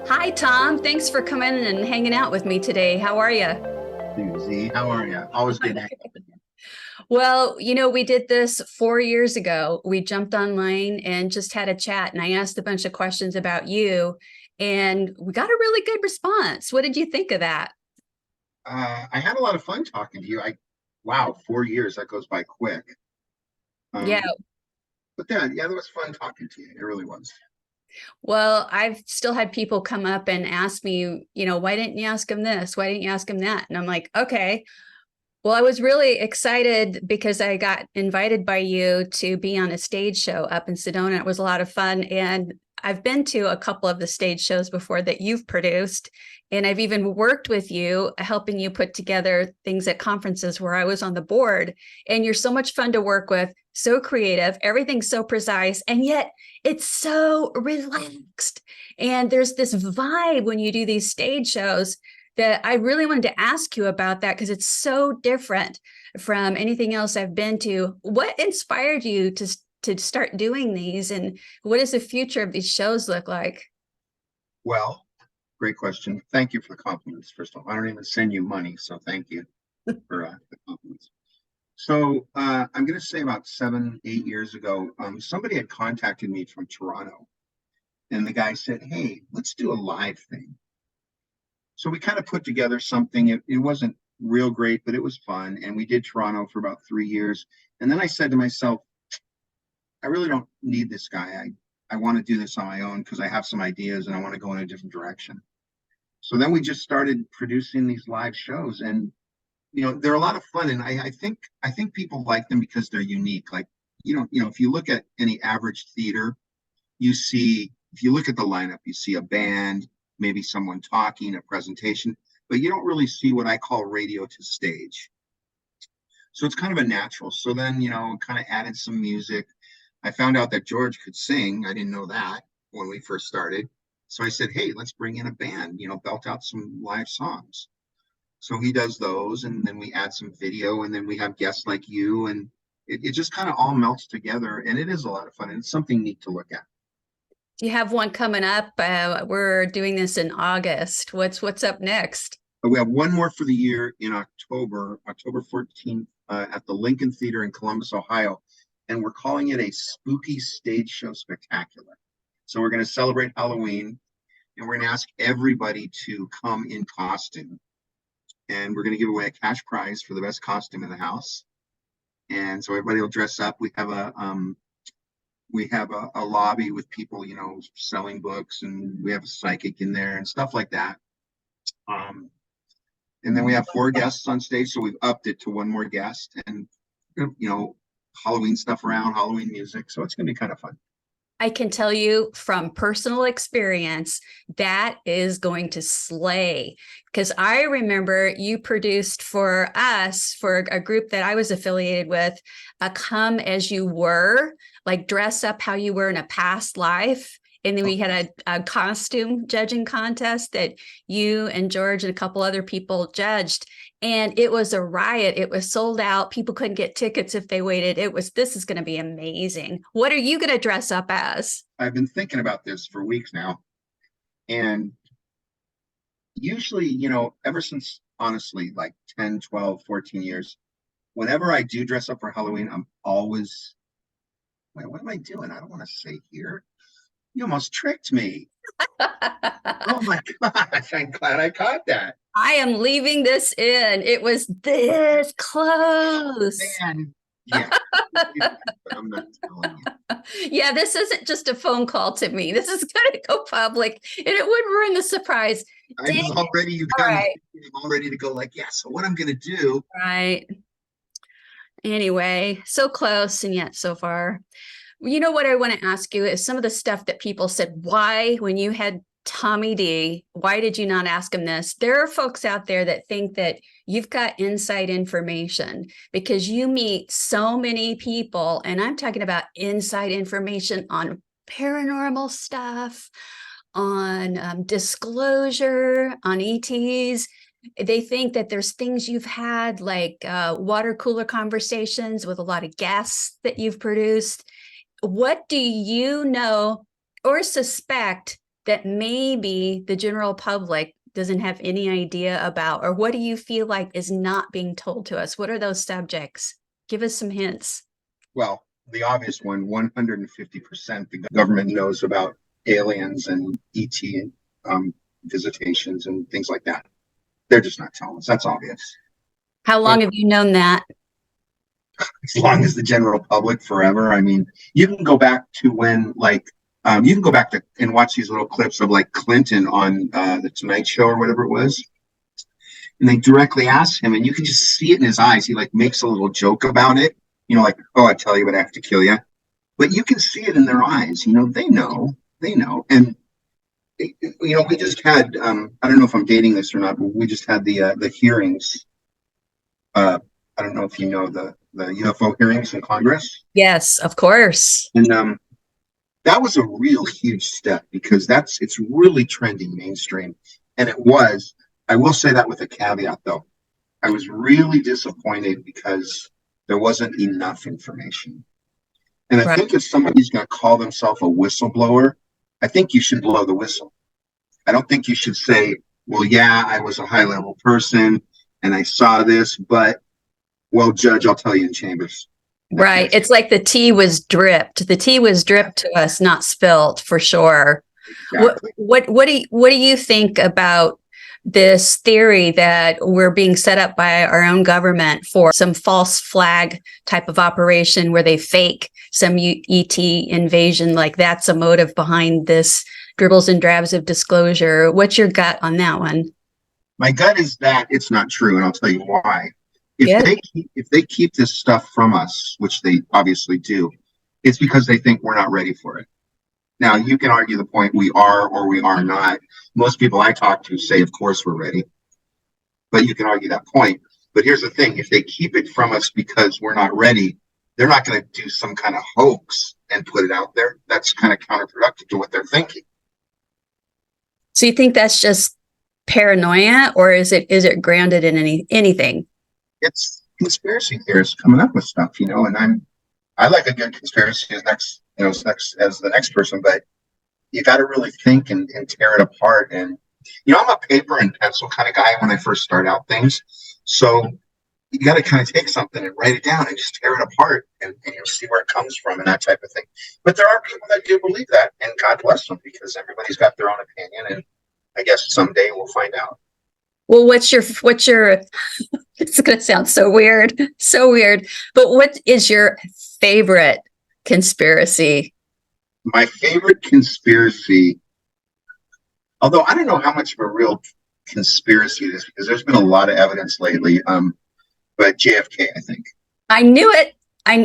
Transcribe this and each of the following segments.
Hi, Tom. Thanks for coming and hanging out with me today. How are you? Suze, how are you? Always good to hang out with you. Well, we did this 4 years ago. We jumped online and just had a chat, and I asked a bunch of questions about you, and we got a really good response. What did you think of that? I had a lot of fun talking to you. Wow, 4 years, that goes by quick. Yeah. Um, but yeah, that was fun talking to you. It really was. Well, I've still had people come up and ask me, why didn't you ask him this? Why didn't you ask him that? And I'm like, okay. Well, I was really excited because I got invited by you to be on a stage show up in Sedona. It was a lot of fun. And I've been to a couple of the stage shows before that you've produced. And I've even worked with you, helping you put together things at conferences where I was on the board. And you're so much fun to work with, so creative, everything's so precise, and yet it's so relaxed. And there's this vibe when you do these stage shows that I really wanted to ask you about that because it's so different from anything else I've been to. What inspired you to start doing these, and what does the future of these shows look like? Well, great question. Thank you for the compliments. First of all, I don't even send you money, so thank you for the compliments. So I'm going to say about 7, 8 years ago, somebody had contacted me from Toronto, and the guy said, "Hey, let's do a live thing." So we kind of put together something. It wasn't real great, but it was fun. And we did Toronto for about 3 years. And then I said to myself, I really don't need this guy. I want to do this on my own because I have some ideas and I want to go in a different direction. So then we just started producing these live shows, and they're a lot of fun. And I think people like them because they're unique. Like, if you look at any average theater, if you look at the lineup, you see a band, maybe someone talking, a presentation, but you don't really see what I call radio to stage. So it's kind of a natural. So then, kind of added some music. I found out that George could sing. I didn't know that when we first started. So I said, hey, let's bring in a band, belt out some live songs. So he does those, and then we add some video, and then we have guests like you, and it just kind of all melts together, and it is a lot of fun, and it's something neat to look at. Do you have one coming up? We're doing this in August. What's up next? But we have one more for the year in October 14th, at the Lincoln Theater in Columbus, Ohio. And we're calling it a spooky stage show spectacular. So we're going to celebrate Halloween, and we're going to ask everybody to come in costume. And we're going to give away a cash prize for the best costume in the house. And so everybody will dress up. We have a lobby with people, selling books, and we have a psychic in there and stuff like that. And then we have 4 guests on stage, so we've upped it to one more guest, and Halloween stuff around, Halloween music. So it's going to be kind of fun. I can tell you from personal experience that is going to slay, because I remember you produced for us, for a group that I was affiliated with, a Come As You Were, like dress up how you were in a past life. And then we had a costume judging contest that you and George and a couple other people judged. And it was a riot. It was sold out. People couldn't get tickets if they waited. This is going to be amazing. What are you going to dress up as? I've been thinking about this for weeks now. And usually, ever since, honestly, like 10, 12, 14 years, whenever I do dress up for Halloween, I'm always, wait, what am I doing? I don't want to say here. You almost tricked me. Oh my gosh, I'm glad I caught that. I am leaving this in. It was this close. Man, yeah. I'm not telling you. Yeah, this isn't just a phone call to me. This is going to go public, and it would ruin the surprise. I was already, you got me all ready to go, like, yeah, so what I'm going to do. Right. Anyway, so close and yet so far. You know what I want to ask you is some of the stuff that people said, why, when you had Tommy D, why did you not ask him this? There are folks out there that think that you've got inside information because you meet so many people, and I'm talking about inside information on paranormal stuff, on disclosure, on ETs. They think that there's things you've had, like water cooler conversations with a lot of guests that you've produced. What do you know or suspect that maybe the general public doesn't have any idea about? Or what do you feel like is not being told to us? What are those subjects? Give us some hints. Well, the obvious one, 150% the government knows about aliens and ET visitations and things like that. They're just not telling us. That's obvious. How long have you known that? As long as the general public, forever. I mean, you can go back to when, like, you can go back to and watch these little clips of like Clinton on the Tonight Show or whatever it was. And they directly ask him, and you can just see it in his eyes. He like makes a little joke about it, you know, like, oh, I tell you, but I have to kill you. But you can see it in their eyes. You know, they know. And you know, we just had I don't know if I'm dating this or not, but we just had the hearings. I don't know if you know the UFO hearings in Congress. Yes, of course. And that was a real huge step because it's really trending mainstream. And it was, I will say that with a caveat though. I was really disappointed because there wasn't enough information. And I think if somebody's going to call themselves a whistleblower, I think you should blow the whistle. I don't think you should say, well, yeah, I was a high level person and I saw this, but well, Judge, I'll tell you in chambers. Right. It's like the tea was dripped. The tea was dripped to us, not spilt, for sure. Exactly. What do you think about this theory that we're being set up by our own government for some false flag type of operation where they fake some ET invasion? Like that's a motive behind this dribbles and drabs of disclosure. What's your gut on that one? My gut is that it's not true, and I'll tell you why. If they keep this stuff from us, which they obviously do, it's because they think we're not ready for it. Now, you can argue the point we are or we are not. Most people I talk to say, of course, we're ready. But you can argue that point. But here's the thing. If they keep it from us because we're not ready, they're not going to do some kind of hoax and put it out there. That's kind of counterproductive to what they're thinking. So you think that's just paranoia, or is it grounded in anything? It's conspiracy theorists coming up with stuff, you know, and I like a good conspiracy as the next person, but you got to really think and tear it apart. And, you know, I'm a paper and pencil kind of guy when I first start out things. So you got to kind of take something and write it down and just tear it apart and you'll see where it comes from and that type of thing. But there are people that do believe that, and God bless them, because everybody's got their own opinion, and I guess someday we'll find out. Well, what's your it's going to sound so weird, but what is your favorite conspiracy? My favorite conspiracy, although I don't know how much of a real conspiracy it is, because there's been a lot of evidence lately, but JFK, I think. I knew it. I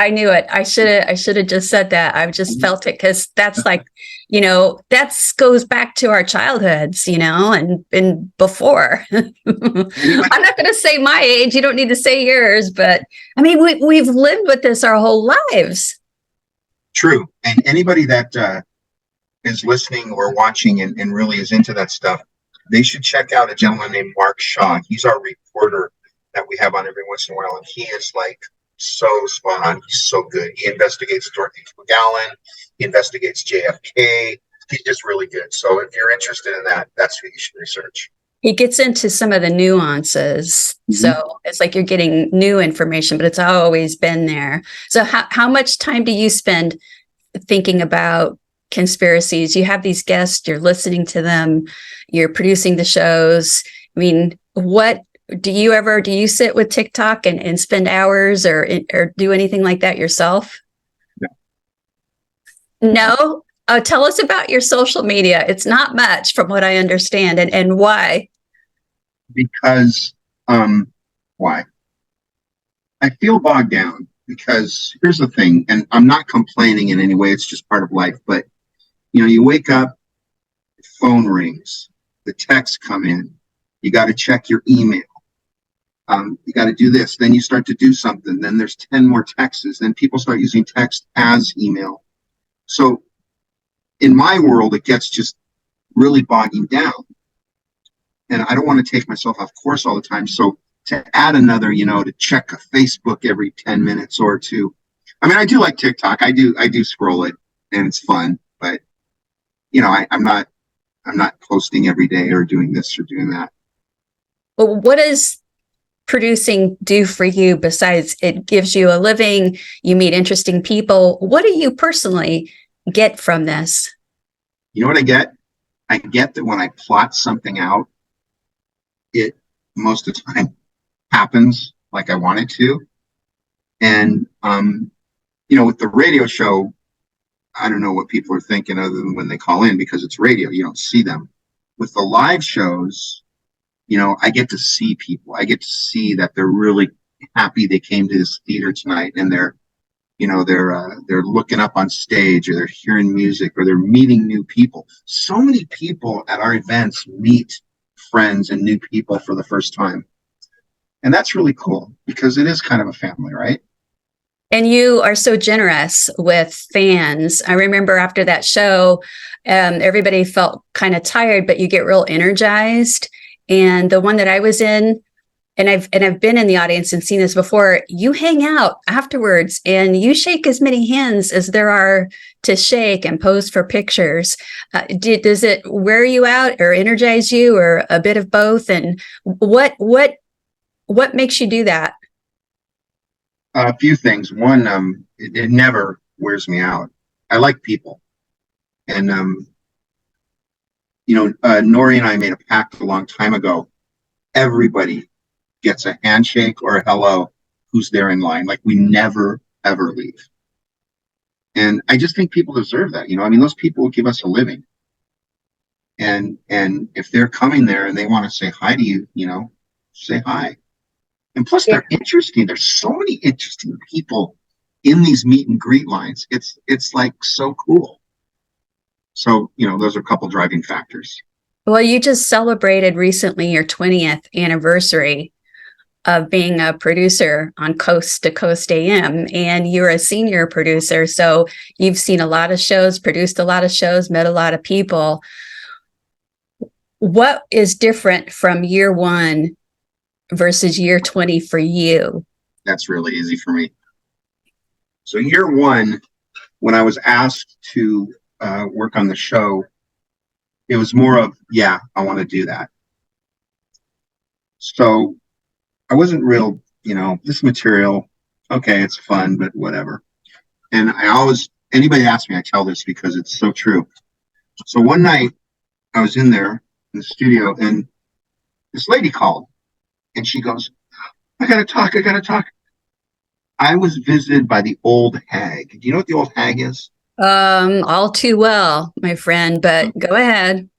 knew it. I should have just said that. I've just felt it, because that's like, you know, that goes back to our childhoods, you know, and before. I'm not going to say my age. You don't need to say yours, but I mean, we've lived with this our whole lives. True. And anybody that is listening or watching and really is into that stuff, they should check out a gentleman named Mark Shaw. He's our reporter that we have on every once in a while, and he is like so spot on. He's so good. He investigates Dorothy Gallen. He investigates JFK. He's just really good. So if you're interested in that, that's who you should research. He gets into some of the nuances. Mm-hmm. So it's like you're getting new information, but it's always been there. So how much time do you spend thinking about conspiracies? You have these guests, you're listening to them, you're producing the shows. I mean, what do you sit with TikTok and spend hours or do anything like that yourself? No? Oh, tell us about your social media. It's not much from what I understand, and why? Because why? I feel bogged down because here's the thing, and I'm not complaining in any way, it's just part of life, but you know, you wake up, phone rings, the texts come in, you got to check your email. You got to do this, then you start to do something, then there's 10 more texts, then people start using text as email. So in my world, it gets just really bogging down. And I don't want to take myself off course all the time. So to add another, you know, to check a Facebook every 10 minutes or two. I mean, I do like TikTok. I do scroll it and it's fun, but I'm not posting every day or doing this or doing that. Well, what does producing do for you besides it gives you a living, you meet interesting people? What do you personally get from this? You know what I get? I get that when I plot something out, it most of the time happens like I want it to. And, with the radio show, I don't know what people are thinking other than when they call in because it's radio, you don't see them. With the live shows, I get to see people. I get to see that they're really happy they came to this theater tonight and they're looking up on stage or they're hearing music or they're meeting new people. So many people at our events meet friends and new people for the first time. And that's really cool because it is kind of a family, right? And you are so generous with fans. I remember after that show, everybody felt kind of tired, but you get real energized. And the one that I was in, and I've been in the audience and seen this before, you hang out afterwards and you shake as many hands as there are to shake and pose for pictures. Does it wear you out or energize you or a bit of both? And what makes you do that? A few things. One, it never wears me out. I like people. And, Nori and I made a pact a long time ago. Everybody gets a handshake or a hello who's there in line. Like we never, ever leave. And I just think people deserve that. Those people will give us a living. And if they're coming there and they want to say hi to you, say hi. And plus they're interesting. There's so many interesting people in these meet and greet lines. It's like so cool. So, those are a couple driving factors. Well, you just celebrated recently your 20th anniversary of being a producer on Coast to Coast AM, and you're a senior producer. So you've seen a lot of shows, produced a lot of shows, met a lot of people. What is different from year one versus year 20 for you? That's really easy for me. So year one, when I was asked to work on the show, it was more of, yeah, I want to do that. So I wasn't real, this material, okay, it's fun, but whatever. And anybody asks me, I tell this because it's so true. So one night I was in there in the studio and this lady called and she goes, I gotta talk. I was visited by the old hag. Do you know what the old hag is? All too well, my friend, but go ahead.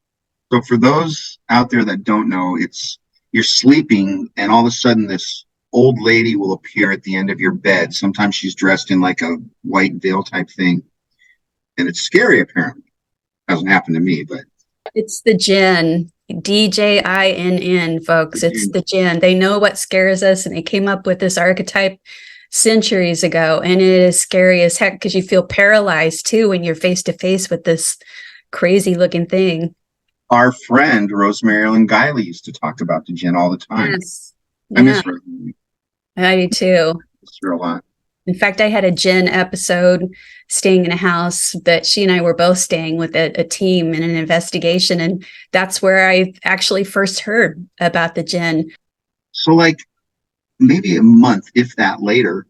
So for those out there that don't know, you're sleeping and all of a sudden this old lady will appear at the end of your bed. Sometimes she's dressed in like a white veil type thing. And it's scary, apparently. Hasn't happened to me, but. It's the jinn. DJINN, folks. It's the jinn. They know what scares us, and they came up with this archetype centuries ago. And it is scary as heck because you feel paralyzed too when you're face to face with this crazy looking thing. Our friend Rosemary Ellen Guiley used to talk about the jinn all the time. Yes. I miss her. I do too. I miss her a lot. In fact, I had a jinn episode staying in a house that she and I were both staying with a team in an investigation. And that's where I actually first heard about the jinn. So like maybe a month, if that later,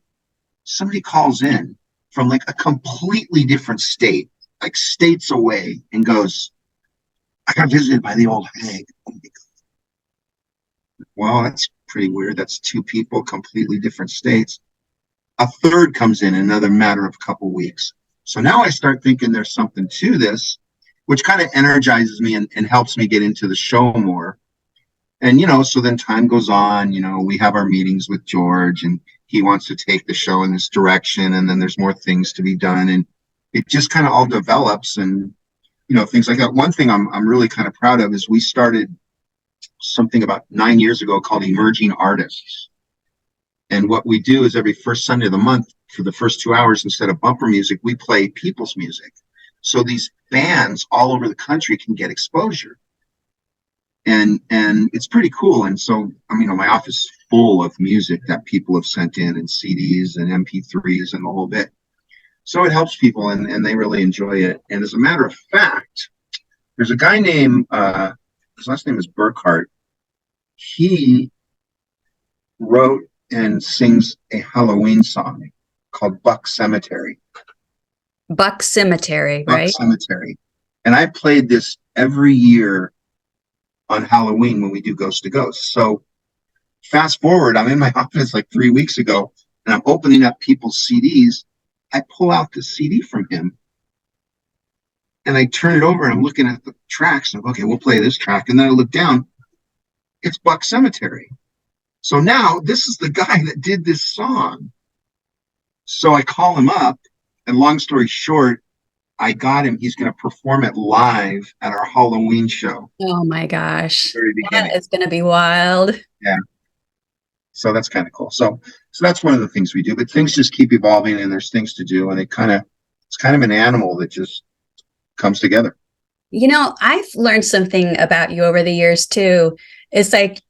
somebody calls in from like a completely different state, like states away, and goes, I got visited by the old hag. Oh my God. Well, that's pretty weird. That's two people, completely different states. A third comes in another matter of a couple weeks. So now I start thinking there's something to this, which kind of energizes me and helps me get into the show more. And, so then time goes on, we have our meetings with George and he wants to take the show in this direction. And then there's more things to be done. And it just kind of all develops and, things like that. One thing I'm really kind of proud of is we started something about 9 years ago called Emerging Artists. And what we do is every first Sunday of the month for the first 2 hours, instead of bumper music, we play people's music. So these bands all over the country can get exposure. And it's pretty cool. And so, my office is full of music that people have sent in and CDs and MP3s and the whole bit. So it helps people and they really enjoy it. And as a matter of fact, There's a guy named his last name is Burkhart. He wrote and sings a Halloween song called Buck Cemetery. Buck Cemetery, Buck right? Cemetery. And I played this every year on Halloween when we do Ghost to Ghost. So fast forward, I'm in my office like 3 weeks ago, and I'm opening up people's CDs. I pull out the CD from him, and I turn it over, and I'm looking at the tracks. And I'm, okay, we'll play this track. And then I look down. It's Buck Cemetery. So now this is the guy that did this song. So I call him up, and long story short, I got him. He's going to perform it live at our Halloween show. Oh my gosh. Very beginning. That is going to be wild. Yeah. So that's kind of cool. So that's one of the things we do, but things just keep evolving and there's things to do. And it's kind of an animal that just comes together. You know, I've learned something about you over the years too. It's like,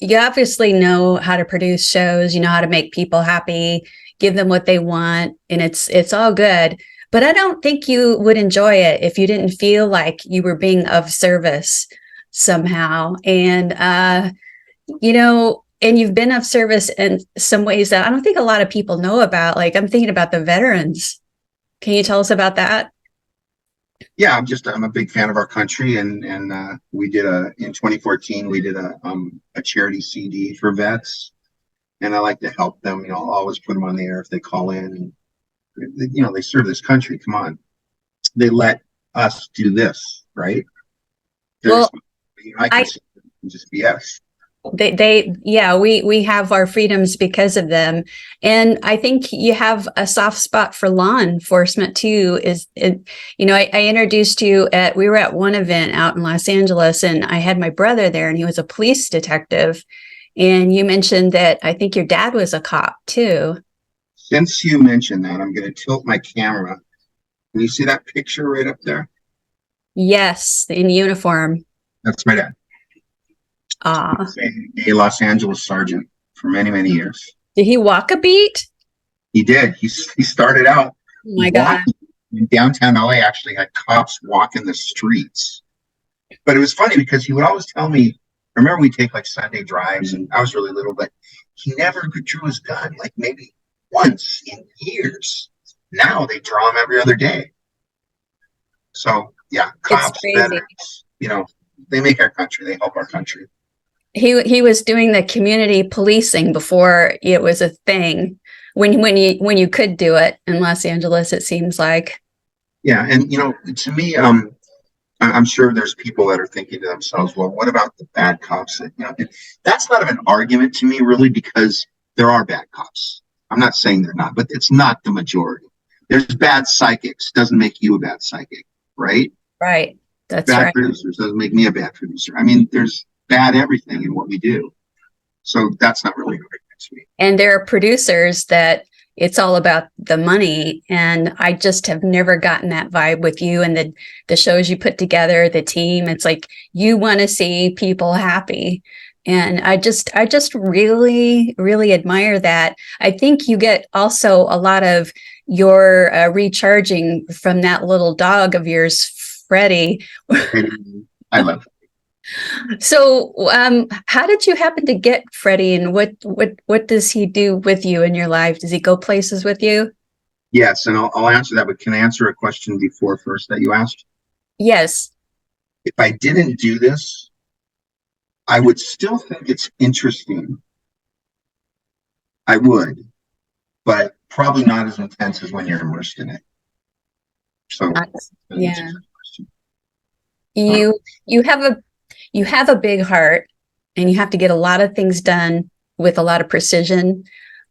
you obviously know how to produce shows, you know how to make people happy, give them what they want, and it's all good. But I don't think you would enjoy it if you didn't feel like you were being of service somehow. And you know, and you've been of service in some ways that I don't think a lot of people know about. Like, I'm thinking about the veterans. Can you tell us about that? Yeah, I'm a big fan of our country, and we did in 2014 we did a charity CD for vets, and I like to help them. You know, I'll always put them on the air if they call in. And, you know, they serve this country. Come on, they let us do this, right? Well, I can just BS. We have our freedoms because of them. And I think you have a soft spot for law enforcement too. I introduced you we were at one event out in Los Angeles, and I had my brother there, and he was a police detective. And you mentioned that I think your dad was a cop too. Since you mentioned that, I'm going to tilt my camera. Can you see that picture right up there? Yes, in uniform. That's my dad. A Los Angeles sergeant for many, many years. Did he walk a beat? He did. He started out. Oh my God. In downtown LA actually had cops walking the streets. But it was funny because he would always tell me, I remember we take like Sunday drives, and I was really little, but he never drew his gun, like maybe once in years. Now they draw him every other day. So yeah, cops, veterans, you know, they make our country, they help our country. He was doing the community policing before it was a thing. When you could do it in Los Angeles, it seems like. Yeah, and you know, to me, I'm sure there's people that are thinking to themselves, well, what about the bad cops? You know, that's not an argument to me, really, because there are bad cops. I'm not saying they're not, but it's not the majority. There's bad psychics. Doesn't make you a bad psychic, right? Right. That's bad right. Producers doesn't make me a bad producer. I mean, there's bad everything in what we do. So that's not really right to me. And there are producers that it's all about the money. And I just have never gotten that vibe with you and the shows you put together, the team. It's like you want to see people happy. And I just really, really admire that. I think you get also a lot of your recharging from that little dog of yours, Freddy. I love it. So how did you happen to get Freddy, and what does he do with you in your life? Does he go places with you? Yes, and I'll answer that, but can I answer a question before first that you asked? Yes. If I didn't do this, I would still think it's interesting. I would, but probably not as intense as when you're immersed in it. So yeah. You have a big heart, and you have to get a lot of things done with a lot of precision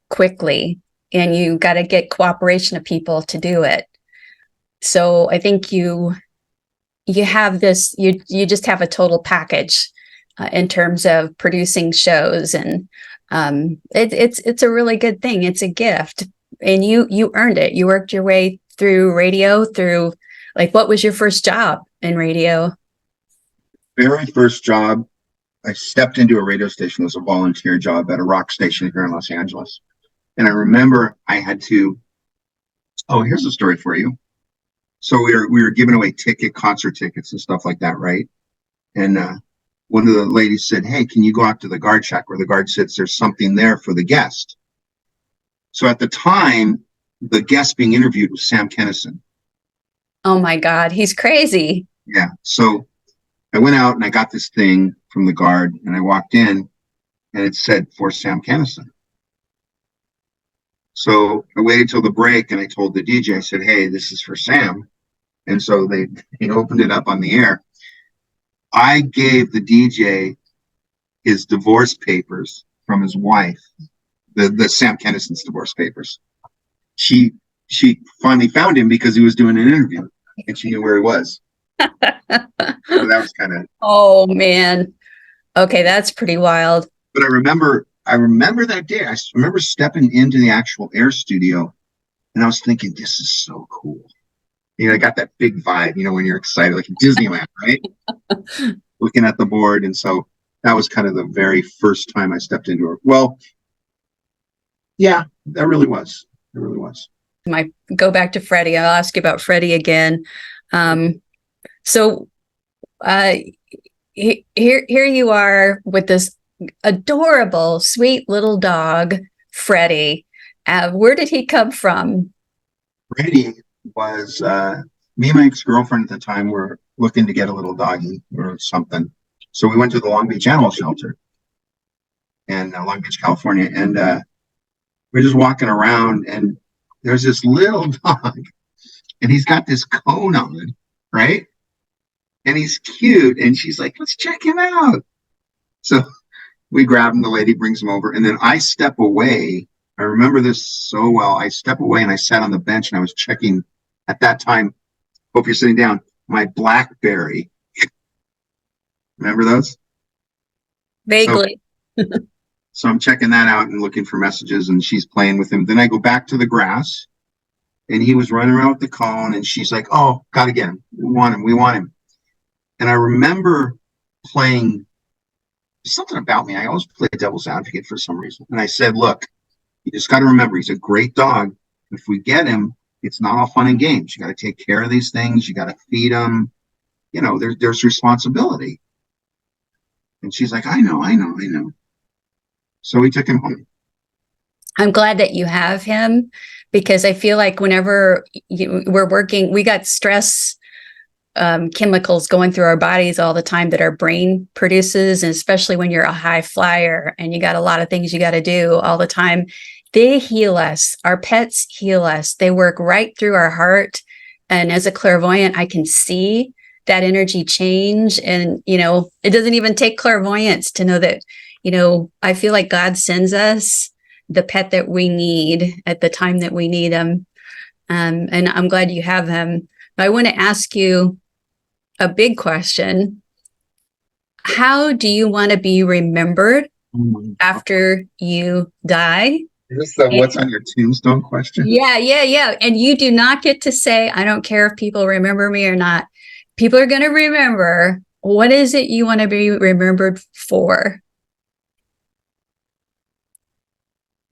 quickly, and you got to get cooperation of people to do it. So I think you have this, you just have a total package in terms of producing shows, and it's a really good thing. It's a gift, and you earned it. You worked your way through radio, what was your first job in radio? Very first job, I stepped into a radio station. It was a volunteer job at a rock station here in Los Angeles. And I remember I had to, here's a story for you. So we were giving away concert tickets and stuff like that, right? And one of the ladies said, "Hey, can you go out to the guard shack where the guard sits? There's something there for the guest." So at the time, the guest being interviewed was Sam Kinison. Oh my God, he's crazy. Yeah. So I went out and I got this thing from the guard, and I walked in, and it said for Sam Kinison. So I waited till the break, and I told the DJ, I said, "Hey, this is for Sam." And so he opened it up on the air. I gave the DJ his divorce papers from his wife, the Sam Kinison's divorce papers. She finally found him because he was doing an interview, and she knew where he was. So that was kind of. Oh man. Okay, that's pretty wild. But I remember that day. I remember stepping into the actual air studio, and I was thinking, this is so cool. You know, I got that big vibe, you know, when you're excited, like Disneyland, right? Looking at the board. And so that was kind of the very first time I stepped into it. Well, yeah, that really was. It really was. Might go back to Freddy. I'll ask you about Freddy again. So here you are with this adorable, sweet little dog, Freddy. Where did he come from? Freddy was me and my ex-girlfriend at the time were looking to get a little doggy or something. So we went to the Long Beach Animal Shelter in Long Beach, California, and we're just walking around, and there's this little dog, and he's got this cone on, right? And he's cute, and she's like, "Let's check him out." So we grab him, the lady brings him over, and then I step away. I remember this so well. I step away and I sat on the bench, and I was checking at that time. Hope you're sitting down. My BlackBerry. Remember those? Vaguely. So I'm checking that out and looking for messages, and she's playing with him. Then I go back to the grass, and he was running around with the cone, and she's like, "Oh, gotta get him. We want him. We want him." And I remember playing something about me. I always play devil's advocate for some reason. And I said, "Look, you just got to remember, he's a great dog. If we get him, it's not all fun and games. You got to take care of these things. You got to feed him. You know, there's responsibility." And she's like, I know. So we took him home. I'm glad that you have him, because I feel like whenever we're working, we got stress chemicals going through our bodies all the time that our brain produces. And especially when you're a high flyer and you got a lot of things you got to do all the time, they heal us. Our pets heal us. They work right through our heart. And as a clairvoyant, I can see that energy change. And, you know, it doesn't even take clairvoyance to know that, you know, I feel like God sends us the pet that we need at the time that we need them. And I'm glad you have him. But I want to ask you a big question. How do you want to be remembered after you die? Is this the what's on your tombstone question? Yeah. And you do not get to say, I don't care if people remember me or not. People are going to remember. What is it you want to be remembered for?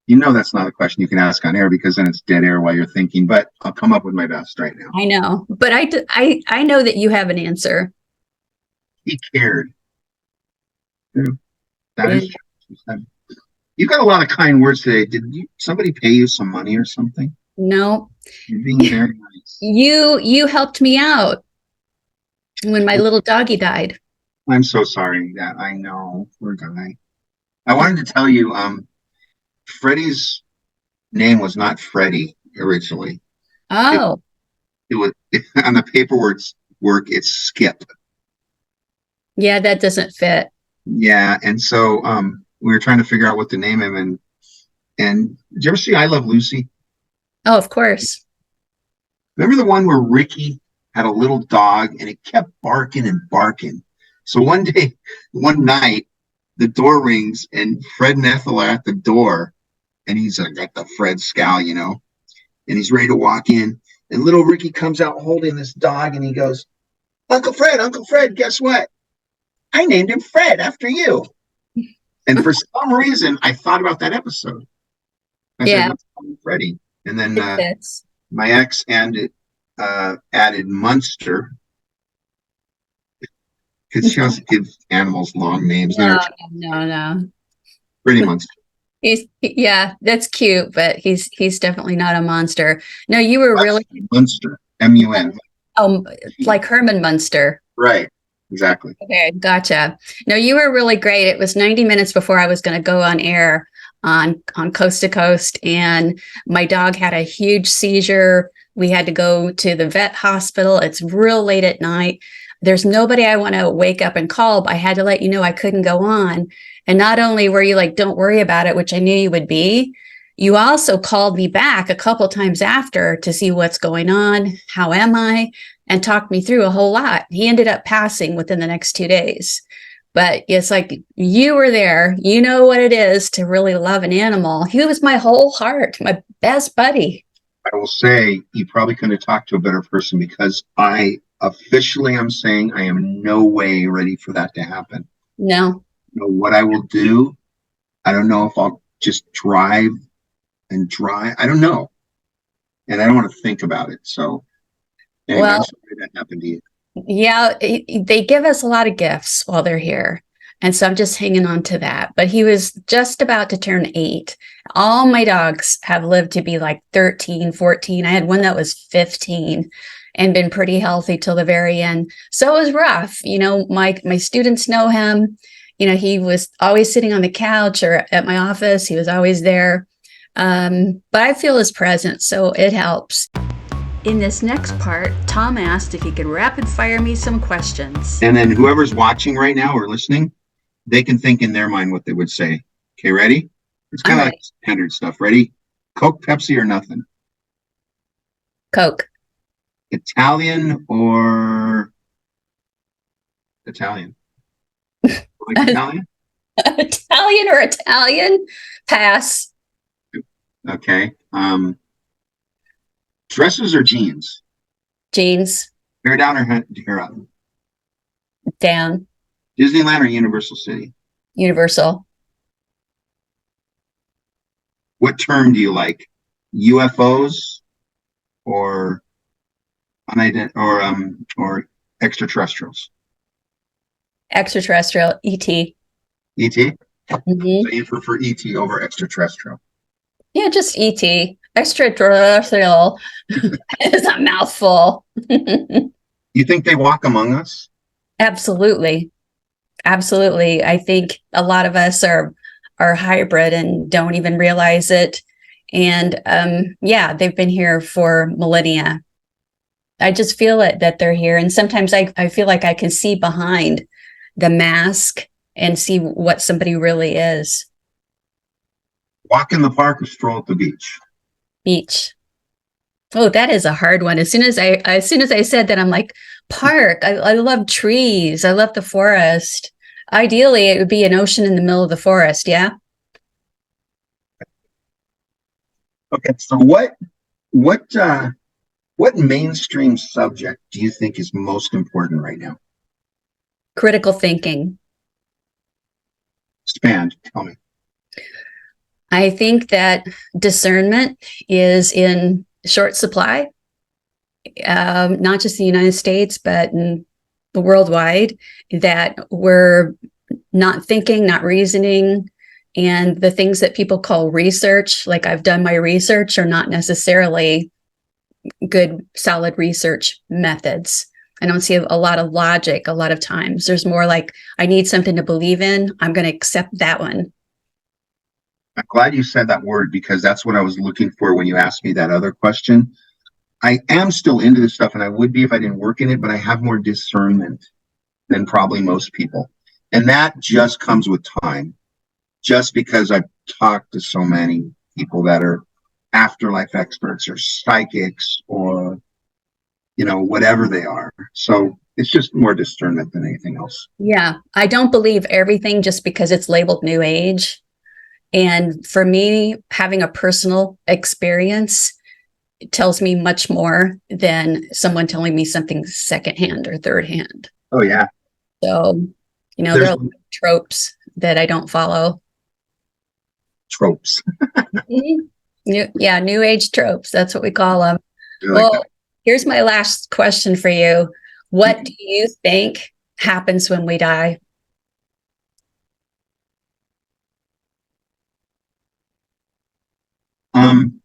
You know, that's not a question you can ask on air, because then it's dead air while you're thinking, but I'll come up with my best right now. I know, but I know that you have an answer. He cared. Yeah, that is true. You got a lot of kind words today. Did somebody pay you some money or something? No. You're being very nice. You helped me out when my little doggy died. I'm so sorry that I know. Poor guy. I wanted to tell you, Freddy's name was not Freddy originally. Oh. It was on the paperwork. It's Skip. Yeah, that doesn't fit. Yeah, and so we were trying to figure out what to name him, and did you ever see I Love Lucy? Oh, of course. Remember the one where Ricky had a little dog and it kept barking and barking? So one night, the door rings and Fred and Ethel are at the door, and he's got the Fred scowl, you know, and he's ready to walk in. And little Ricky comes out holding this dog, and he goes, Uncle Fred, guess what? I named him Fred after you. And for some reason, I thought about that episode. I said, let's call him Freddy. And then my ex and added Munster because she also gives animals long names. No. Pretty Munster. Yeah, that's cute, but he's definitely not a monster. No, you were really Munster, M-U-N. Like Herman Munster. Right, exactly. Okay, gotcha. No, you were really great. It was 90 minutes before I was going to go on air on Coast to Coast, and my dog had a huge seizure. We had to go to the vet hospital. It's real late at night. There's nobody I want to wake up and call, but I had to let you know I couldn't go on. And not only were you like, don't worry about it, which I knew you would be, you also called me back a couple times after to see what's going on, how am I, and talked me through a whole lot. He ended up passing within the next 2 days. But it's like, you were there. You know what it is to really love an animal. He was my whole heart, my best buddy. I will say you probably couldn't have talked to a better person, because I officially am saying I am no way ready for that to happen. No. You know what I will do? I don't know if I'll just drive. I don't know. And I don't want to think about it. So anyway, Well, I'm sorry that happened to you. yeah, they give us a lot of gifts while they're here. And so I'm just hanging on to that. But he was just about to turn 8. All my dogs have lived to be like 13, 14. I had one that was 15 and been pretty healthy till the very end. So it was rough. You know, my students know him. You know, he was always sitting on the couch or at my office. He was always there. But I feel his presence, so it helps. In this next part, Tom asked if he could rapid fire me some questions. And then whoever's watching right now or listening, they can think in their mind what they would say. Okay, ready? It's kind of like standard stuff. Ready? Coke, Pepsi, or nothing? Coke. Italian or Italian? Like Italian? Italian or Italian? Pass. Okay. Dresses or jeans? Jeans. Hair down or hair up? Down. Disneyland or Universal City? Universal. What term do you like? UFOs or or extraterrestrials? Extraterrestrial. ET. ET? Mm-hmm. So you prefer ET over extraterrestrial? Yeah, just ET. Extraterrestrial is a mouthful. You think they walk among us? Absolutely. Absolutely. I think a lot of us are hybrid and don't even realize it. And yeah, they've been here for millennia. I just feel it that they're here. And sometimes I feel like I can see behind the mask and see what somebody really is. Walk in the park or stroll at the beach? Beach. Oh, that is a hard one. As soon as I said that, I'm like, park. I love trees. I love the forest. Ideally, it would be an ocean in the middle of the forest. Yeah. Okay. So what mainstream subject do you think is most important right now? Critical thinking. Expand. Tell me. I think that discernment is in short supply, not just the United States, but in the worldwide, that we're not thinking, not reasoning, and the things that people call research, like I've done my research, are not necessarily good, solid research methods. I don't see a lot of logic a lot of times. There's more like, I need something to believe in. I'm going to accept that one. I'm glad you said that word, because that's what I was looking for when you asked me that other question. I am still into this stuff, and I would be if I didn't work in it, but I have more discernment than probably most people. And that just comes with time, just because I've talked to so many people that are afterlife experts or psychics or, you know, whatever they are. So it's just more discernment than anything else. Yeah, I don't believe everything just because it's labeled New Age. And for me, having a personal experience tells me much more than someone telling me something secondhand or third hand. Oh, yeah. So, you know, there are tropes that I don't follow. Tropes. Yeah, New Age tropes. That's what we call them. Like well, Here's my last question for you. What do you think happens when we die? Can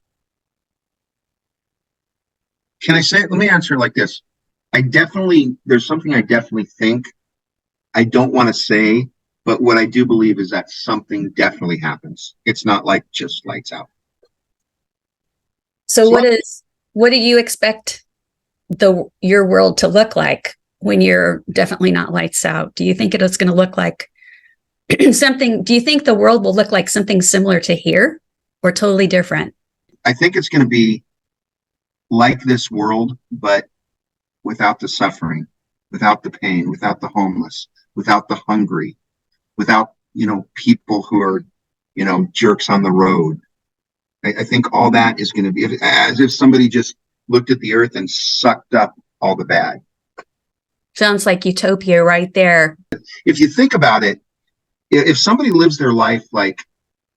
I say it? Let me answer it like this. There's something I definitely think. I don't want to say, but what I do believe is that something definitely happens. It's not like just lights out. So what do you expect your world to look like when you're definitely not lights out? Do you think it is going to look like something? Do you think the world will look like something similar to here or totally different? I think it's going to be like this world, but without the suffering, without the pain, without the homeless, without the hungry, without, people who are, jerks on the road. I think all that is going to be as if somebody just looked at the earth and sucked up all the bad. Sounds like utopia right there. If you think about it, if somebody lives their life like,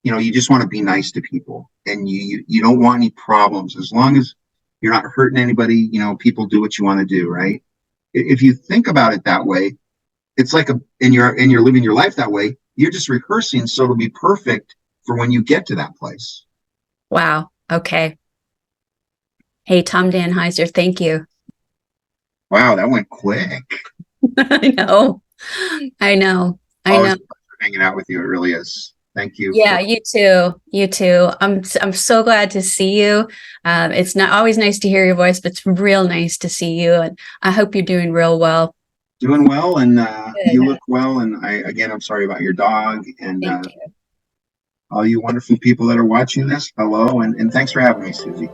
you just want to be nice to people and you don't want any problems, as long as you're not hurting anybody, people do what you want to do, right? If you think about it that way, it's like and you're living your life that way, you're just rehearsing so it'll be perfect for when you get to that place. Wow. Okay. Hey, Tom Danheiser, thank you. Wow, that went quick. I know. I know. Always a pleasure hanging out with you. It really is. Thank you. Yeah, you too. You too. I'm so glad to see you. It's not always nice to hear your voice, but it's real nice to see you. And I hope you're doing real well. Doing well, and you look well. And I'm sorry about your dog, and Thank you. all you wonderful people that are watching this. Hello, and thanks for having me, Susie.